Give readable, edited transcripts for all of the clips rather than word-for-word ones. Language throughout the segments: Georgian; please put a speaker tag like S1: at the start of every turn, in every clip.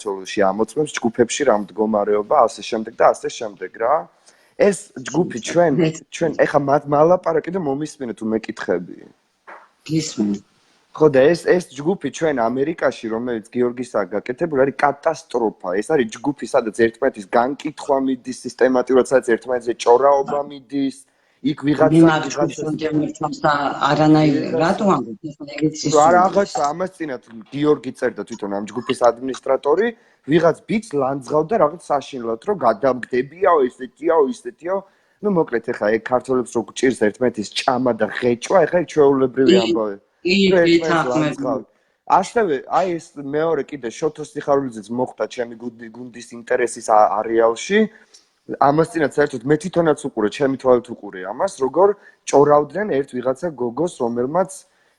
S1: საქართველოში ამოწმებს ჯგუფებში რა მდგომარეობა, ასე შემდეგ და ასე შემდეგ რა. ეს ჯგუფი ჩვენ ეხა მათ მალაპარაკი და მომისმინეთ თუ მეკითხები.
S2: გისმენ.
S1: ხო და ეს ჯგუფი ჩვენ ამერიკაში, რომელიც გიორგისაა გაკეთებული, არის კატასტროფა. ეს არის ჯგუფი, სადაც ერთმანეთის განკითხვა მიდის სისტემატურად, სადაც ერთმანეთზე ჭორაობა მიდის. იქ
S2: ვიღაცა არანაირი რატო ამბობ ეს
S1: რაღაცა ამას წინათ გიორგი წერდა თვითონ ამ ჯგუფის ადმინისტრატორი ვიღაც ბიჭს ლანძღავდა რაღაც საშინლად რომ გადამგდებიაო ისეთიო ну მოკლედ ეხა ეგ ქართველებს რო გჭირს ერთმანეთის ჭამა და ღეჭვა ეხა ეგ ჩვეულებრივი ამბავი ასევე აი ეს მეორე კიდე შოთო სიხარულიძეც მოხდა ჩემი გუნდის ინტერესის არეალში ამას წინათ საერთოდ მე თვითონაც უყურე, ჩემი თვალით უყურე ამას, როგორ ჭორავდნენ ერთ ვიღაცა გოგოს, რომელმაც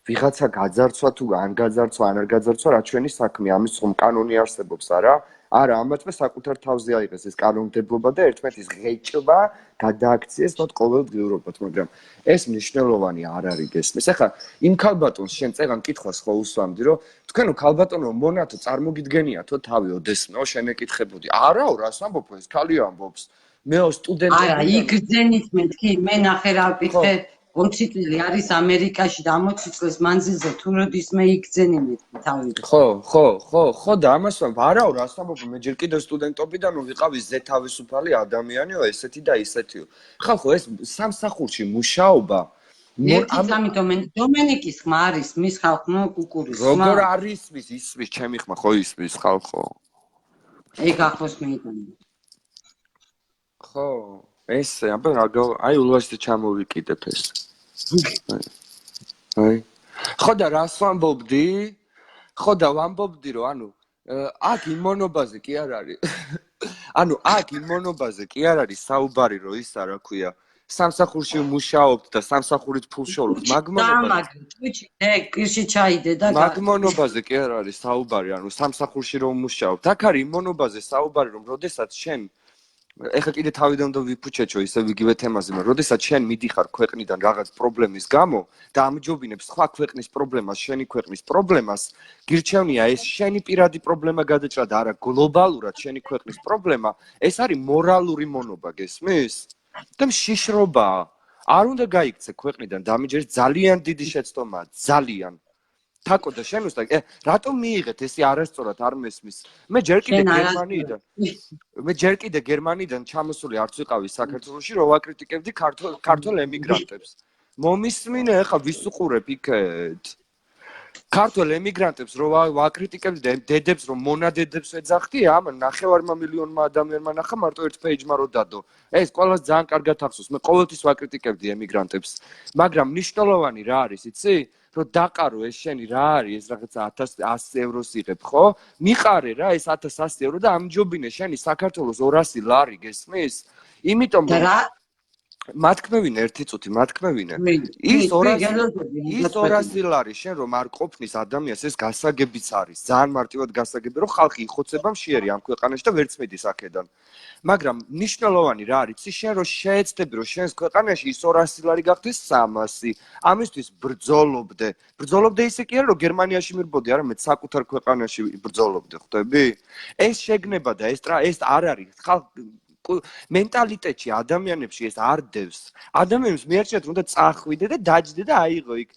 S1: ვიღაცა გაძარცვა თუ ან გაძარცვა, ან არ გაძარცვა, რა ჩვენი საქმე, ამის ხომ კანონი არსებობს, არა? არა, ამათვე საკუთარ თავზე აიღეს ეს კანონმდებლობა და ერთმანეთის ღეჭვა გადააქციეს მათ ყოველდღიურობად, მაგრამ ეს მნიშვნელოვანი არ არის გესმის. ეხლა იმ ქალბატონს შენ წეგან კითხვას ხო უსვამდი, რომ თქვენო ქალბატონო მონათო წარმოგიდგენიათო თავი ოდესმეო შემეკითხებოდი. არაო, რას ამბობ ეს ქალი ამბობს. მეო სტუდენტები
S2: არა, იგრძენით მეთქი, მე ნახე რა ვკითხე 20 წელი არის ამერიკაში და 60 წლის მანძილზე თუ როდის მე იგრძენი მეთქი თავი.
S1: ხო და ამას ვამბობ, არაო, რას ამბობ, მე ჯერ კიდევ სტუდენტობიდან ვიყავი ზეთავისუფალი ადამიანიო, ესეთი და ისეთიო. ხო, ეს სამსახურში მუშაობა
S2: ამიტომ დომენიკის ხმა არის მის ხალხმა კუკურის ხმა.
S1: როგორ არის ისმის ჩემი ხმა ხო ისმის ხალხო.
S2: ეგ ახლოს მეიტანი.
S1: ხო, ესე, აი ულვაშზე ჩამოვიკიდებ ეს. აი. ხო და რას ვამბობდი? ხო და ვამბობდი რომ ანუ აქ იმ მონობაზე კი არ არის. ანუ აქ იმ მონობაზე კი არ არის საუბარი რომ ისა რა ქვია. სამსახურში მუშაობთ და სამსახურით ფულს შორობთ, მაგ მონობაზე.
S2: კირში ჩაიდე და
S1: მაგ მონობაზე კი არ არის საუბარი, ანუ სამსახურში რომ მუშაობთ. აქ არის იმ მონობაზე საუბარი რომ როდესაც შენ ეხლა კიდე თავიდან და ვიფუჩეჩო ისე ვიგივე თემაზე, მაგრამ როდესაც შენ მიდიხარ ქვეყნიდან რაღაც პრობლემის გამო და ამჯობინებს სხვა ქვეყნის პრობლემას, შენი ქვეყნის პრობლემას, გირჩევნია ეს შენი პირადი პრობლემა გადაჭრა და არა გლობალურად შენი ქვეყნის პრობლემა, ეს არის მორალური მონობა, გესმის? და მშიშრობაა. არ უნდა გაიქცე ქვეყნიდან დამიჯერეს ძალიან დიდი შეცდომაა, ძალიან. თაკო და შენ უბრალოდ რატომ მიიღეთ ესე არასწორად არ მესმის? მე ჯერ კიდე გერმანიიდან ჩამოსული არც ვიყავი საქართველოში, რომ ვაკრიტიკებდი ქართულ ემიგრანტებს. მომისმინე, ახლა ვის უყურებ იქეთ? ქართულ ემიგრანტებს რომ ვაკრიტიკებდი დედებს რომ მონადედებს ეძახდი, ამ 9 მილიონმა ადამიანმა ნახა მარტო ერთ პეიჯმა რო დადო. ეს ყველას ძალიან კარგად ახსოვს. მე ყოველთვის ვაკრიტიკებდი ემიგრანტებს. მაგრამ მნიშვნელოვანი რა არის, იცი? რომ დაყარო ეს შენი რა არის ეს რაღაცა 1100 ევროს იღებ, ხო? მიყარე რა ეს 1100 euро და ამჯობინე შენი საქართველოს 200 ლარი, გესმის? იმიტომ რომ მათქმევინე ერთი წუთი, მათქმევინე. ის 200 ლარი შენ რომ არ ყოფნის ადამიანს ეს გასაგებიც არის. ძალიან მარტივად გასაგები რომ ხალხი იხოცება მშიერი ამ ქვეყანაში და ვერც მიდის აქედან. მაგრამ მნიშვნელოვანი რა არის? შენ რომ შეეცდები რომ შენს ქვეყანაში ის 200 ლარი გახდეს 300. ამისთვის ბრძოლობდე. ბრძოლობდე ისე კი არა რომ გერმანიაში მირბოდი, არა მე საკუთარ ქვეყანაში ბრძოლობდე, ხვდები? ეს შეგნება და ეს არ არის. მენტალიტეტში ადამიანებში ეს არ დევს. ადამიანებს მიერჩიათ რომ და წახვიდე და დაჯდე და აიღო იქ.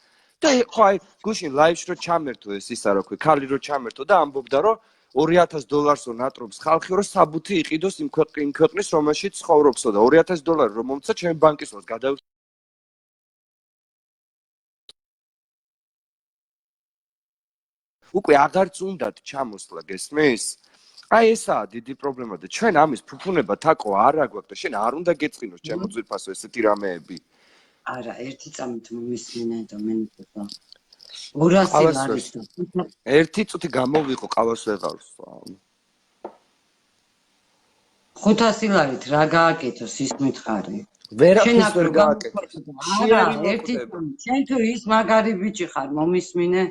S1: და ხო აი გუშინ ლაივში რო ჩამერთო ეს ისა რა ქვია, ქალი რო ჩამერთო და ამბობდა რომ $2000-ო ნატრობს ხალხი რომ საბუთი იყიდოს იმ ქვეყნის რომელშიც ცხოვრობსო და $2000 რომ მომცა ჩემი ბანკის როს გადავ უკვე აღარც უნდათ ჩამოსვლა, გესმის? აი ესაა დიდი პრობლემა და ჩვენ ამის ფუფუნება თაკო არ აგვაქვს და შენ არ უნდა გეწყინოს ჩემო ძვირფასო ესეთი რამეები.
S2: არა, ერთი წამით მომისმინე და მენითა 200 ლარის და
S1: ერთი წუთი გამოვიყო ყავას ვეღარს.
S2: 500 ლარით რა გააკეთოს ის მითხარი?
S1: ვერაფერს ვერ გააკეთოს.
S2: ერთი წამით შენ თუ ის მაგარი ბიჭი ხარ მომისმინე?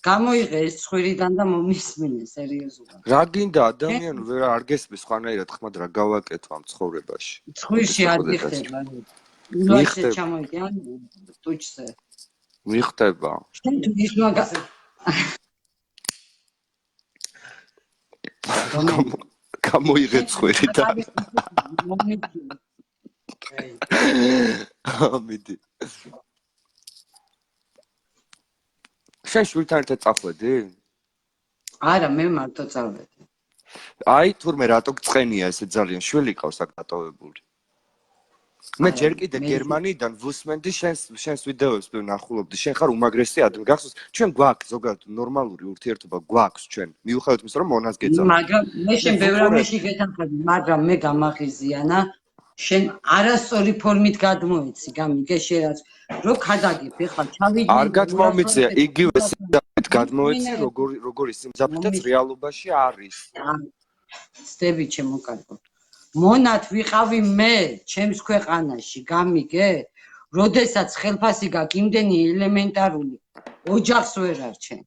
S2: გამოიღე ეს ცხვირიდან და მომისმინე სერიოზულად.
S1: რა გინდა ადამიანი ვერ არ გესმის ხვანაირად ხმად რა გავაკეთო ამ ცხოვრებაში.
S2: ცხვირში არ გიხდება. ულვაშზე ჩამოიდიან ტუჩზე.
S1: მიხდება.
S2: შენ თუ ის მაგარი
S1: გამოიღე ცხვერი და ამიდი შენ შვილთან ერთად წახვედი?
S2: არა, მე მარტო წავედი.
S1: აი თურმე რატო გწყენია ესე ძალიან შვილი ყავს აქ დატოვებული. მე ჯერ კიდე გერმანიიდან ვუსმენდი შენს ვიდეოებს ვნახულობდი. შენ ხარ უმაგრესი ადამიანი. გახსოვს, ჩვენ გვაქვს ზოგადად ნორმალური ურთიერთობა გვაქვს ჩვენ. მიუხედავად იმისა, რომ მონას გეძახ.
S2: მაგრამ მე შენ ბევრ რამეში გეთანხმები, მაგრამ მე გამაღიზიანა შენ არასწორი ფორმით გადმოეცი, გამიგე შენაც რო ქადაგებ ეხლა ჩავიდი
S1: არ გადმომიწია იგივე სიმძაფრით გადმოეცი როგორი სიმძაფრითაც რეალობაში არის.
S2: სტები ჩემო კარგო. მონათ ვიყავი მე ჩემს ქვეყანაში, გამიგე? როდესაც ხელფასი გაქვს იმდენი ელემენტარული ოჯახს ვერ არჩენ.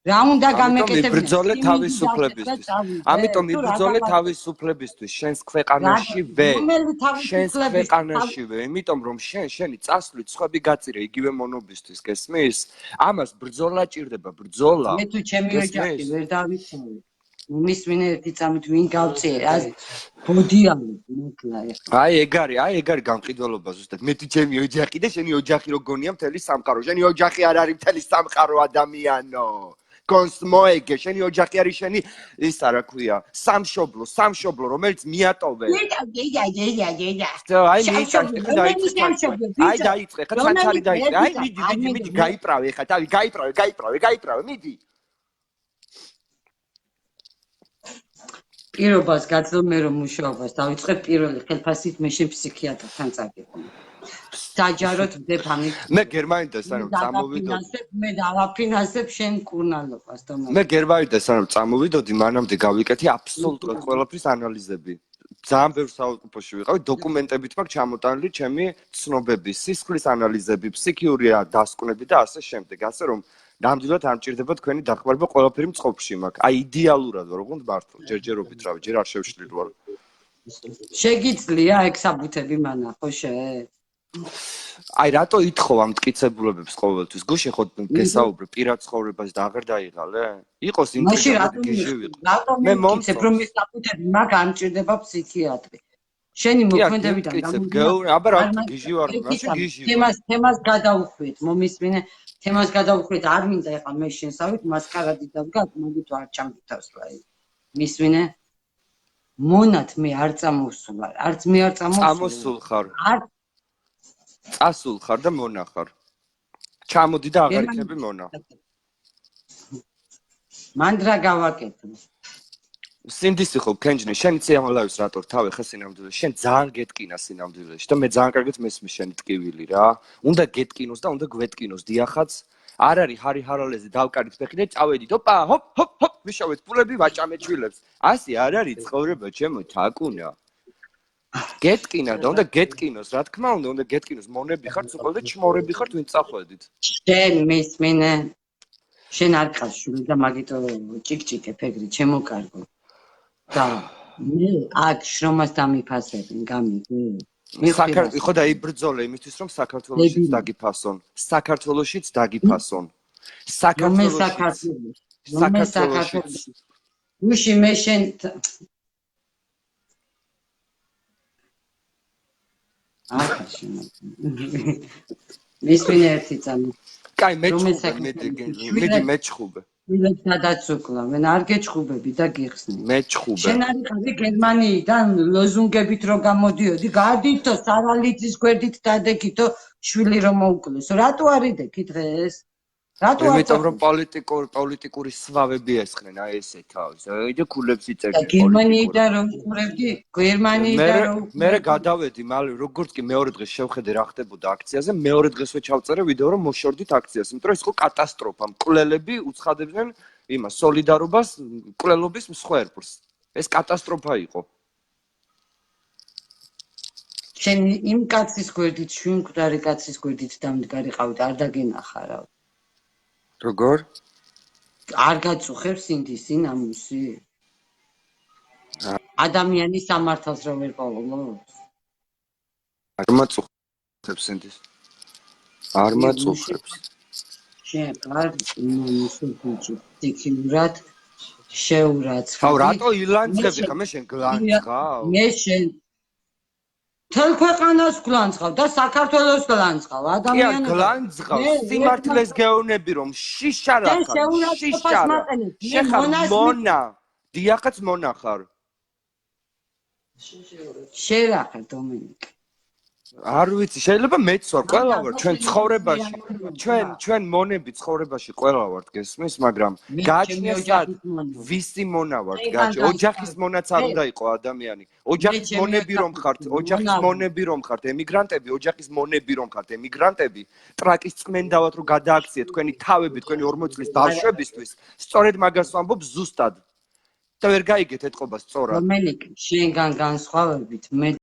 S2: რა უნდა გამეკეთებინა?
S1: იბრძოლე თავისუფლებისთვის. ამიტომ იბრძოლე თავისუფლებისთვის შენს ქვეყანაშივე. შენს ქვეყანაშივე, იმიტომ რომ შენი წასვლით სხვები გაწირე იგივე მონობისთვის, გესმის? ამას ბრძოლა ჭირდება, ბრძოლა.
S2: მე თუ ჩემი ოჯახი ვერ დავიცავი. მისმინე ერთი წამით ვინ გავწიე, ბოდიალი მოკლა ეხლა.
S1: აი ეგ არის გამყიდველობა ზუსტად. მე თუ ჩემი ოჯახი და შენი ოჯახი რო გონია მთელი სამყარო. შენი ოჯახი არ არის მთელი სამყარო ადამიანო. კონს მოეგე, შენი ოჯახი არის შენი ისა რა ქვია, სამშობლო, რომელიც მიატოვე. აი მიიწევ, ხა დაიწყე. აი დაიწყე, ხა ცანცარი დაიწყე. აი მიდი, გაიправე ხა, თავი გაიправე, მიდი.
S2: პირობას გაძლო მე რომ მუშაობას დავიწყებ პირველი ხელფასით მე შენ ფსიქიატრთან წაგებო. საჯაროდ ვდებ ამით.
S1: მე გერმანიდან სანამ წამოვიდოდი.
S2: მე დავაფინანსებ შენ კურნალობას თომა.
S1: მე გერმანიდან სანამ წამოვიდოდი, მანამდე გავიკეთე აბსოლუტურად ყველაფრის ანალიზები. ძალიან ბევრ საავადმყოფოში ვიყავი, დოკუმენტებით მაქვს ჩამოტანილი ჩემი ცნობები, სისხლის ანალიზები, ფსიქიური დასკვნები და ასე შემდეგ. ასე რომ ნამდვილად არ მჭირდება თქვენი დახმარება, ყველაფერი მწყობში მაქვს. აი იდეალურად ვარ, უბრალოდ მართლა, ჯერჯერობით რავი, ჯერ არ შევშლილ ვარ.
S2: შეგიძლია ეგ საბუთები მანახო შე?
S1: აი რატო ითხოვ ამ მტკიცებულებებს ყოველთვის? გუშინ ხო გესაუბრე პირად ცხოვრებას და აღარ დაიღალე? იყოს ინტერესად გიჟი ვიყო.
S2: მე მომწევ რომ ეს საბუთები მაგ არ მჭირდება ფსიქიატრი. შენი მოქმედებიდან
S1: გამომდინარე, აბა რა გიჟი ვარ, რაში გიჟი?
S2: თემას გადავუხვით, მომისმინე, თემას გადავუხვით, არ მინდა ეხლა მე შენსავით მასკარადი დავგად, მოგით არ ჩამგითავს ლაი. მისმინე? მონათ მე არ წამოვსულ, არც მე არ
S1: წამოსულ ხარ. წასულ ხარ და მონა ხარ. ჩამოდი და აღარ იქნები მონა.
S2: მანდრა გავაკეთე.
S1: სინდისი ხო კენჯნი შენ ციამალავის რატო თავი ხა სინამდვილე შენ ძალიან გეტკინა სინამდვილეში და მე ძალიან კარგად მესმის შენი ტკივილი რა უნდა გეტკინოს და უნდა გვეტკინოს დიახაც არ არის ჰარი ჰარალეზე დავკარით ფეხი და წავედით ოპა ჰოპ ვიშავეთ ფულები ვაჭამეთ შვილებს ასე არ არის ცხოვრება ჩემო თაკუნა გეტკინა და უნდა გეტკინოს რა თქმა უნდა გეტკინოს მონები ხართ უყოლ და ჩმორები ხართ ვინ წახვედით
S2: შენ მისმინე შენ არ ყავს შვილი და მაგიტო ჭიკჭიკებ ეგრე ჩემო კარგო და მე აქ შრომას დამიფასებინ გამიგე
S1: ხო და იბრძოლე იმისთვის რომ საქართველოშიც დაგიფასონ საქართველოშიც დაგიფასონ საქართველოშიც
S2: უში მე შენ აკაში მისმინე ერთი წამი
S1: კაი მეჩხუბე მეჩხუბე
S2: მილეთ დადაცუკლა მე არ გეჩხუბები და გიხსნი
S1: მეჩხუბე
S2: შენ არის გერმანიიდან ლოზუნგებით რო გამოდიოდი გადითო სარალიძის გვერდით დადეკითო შვილი რომ მოუკლეს რატო არიდეკი დღეს რატო არ
S1: იმიტომ რომ პოლიტიკური სვავები ესხნენ აი ესე თავის და ქულებს იწერდი
S2: გერმანიიდან რომ უყურებდი გერმანიიდან რომ
S1: მე გადავედი მალე როგორც კი მეორე დღეს შევხედე რა ხდებოდა აქციაზე მეორე დღესვე ჩავწერე ვიდეო რომ მოშორდით აქციას იმიტომ რომ ის იყო კატასტროფა მკვლელები უცხადებდნენ იმას სოლიდარობას მკვლელობის მსხვერპლს ეს კატასტროფა იყო
S2: შენ იმ კაცის გვერდით შვიმკვდარი კაცის გვერდით დამდგარიყავით არ დაგენახა რა
S1: როგორ?
S2: არ გაწუხებს ინდისი ნამუსი? ადამიანის სამართალს რომ ვერ პოულობს?
S1: არ მაწუხებს ინდის. არ მაწუხებს.
S2: შენ არ ნამუსი ბიჭი, ტიქიურად შეურაცხყოფ.
S1: ხავ რატო ილანძღები ხა მე შენ გლანძღავ?
S2: მე შენ თელ ქვეყანას გლანძღავ და საქართველოს გლანძღავ
S1: კი არ
S2: ადამიანებს.
S1: გლანძღავ სიმართლეს გეოვნები რომ შიშა რა ხარ შიშა რა შეხარ მონა დიახაც მონა ხარ
S2: შერახე დომენიკე.
S1: არ ვიცი შეიძლება მეც ვარ ყველა ვარ ჩვენ ცხოვრებაში ჩვენ მონები ცხოვრებაში ყველა ვართ გესმის მაგრამ გაჩნია სად ვისი მონა ვართ გაჩი ოჯახის მონაც არ უნდა იყო ადამიანი ოჯახის მონები რომ ხართ ოჯახის მონები რომ ხართ ემიგრანტები ოჯახის მონები რომ ხართ ემიგრანტები ტრაკის წმენდავად რომ გადააქციეთ თქვენი თავები თქვენი 40 წლის ბავშვებისთვის სწორედ მაგას ვამბობ ზუსტად და ვერ გაიგეთ ეთყობა სწორად
S2: დომენიკე შენგან განსხვავებით მე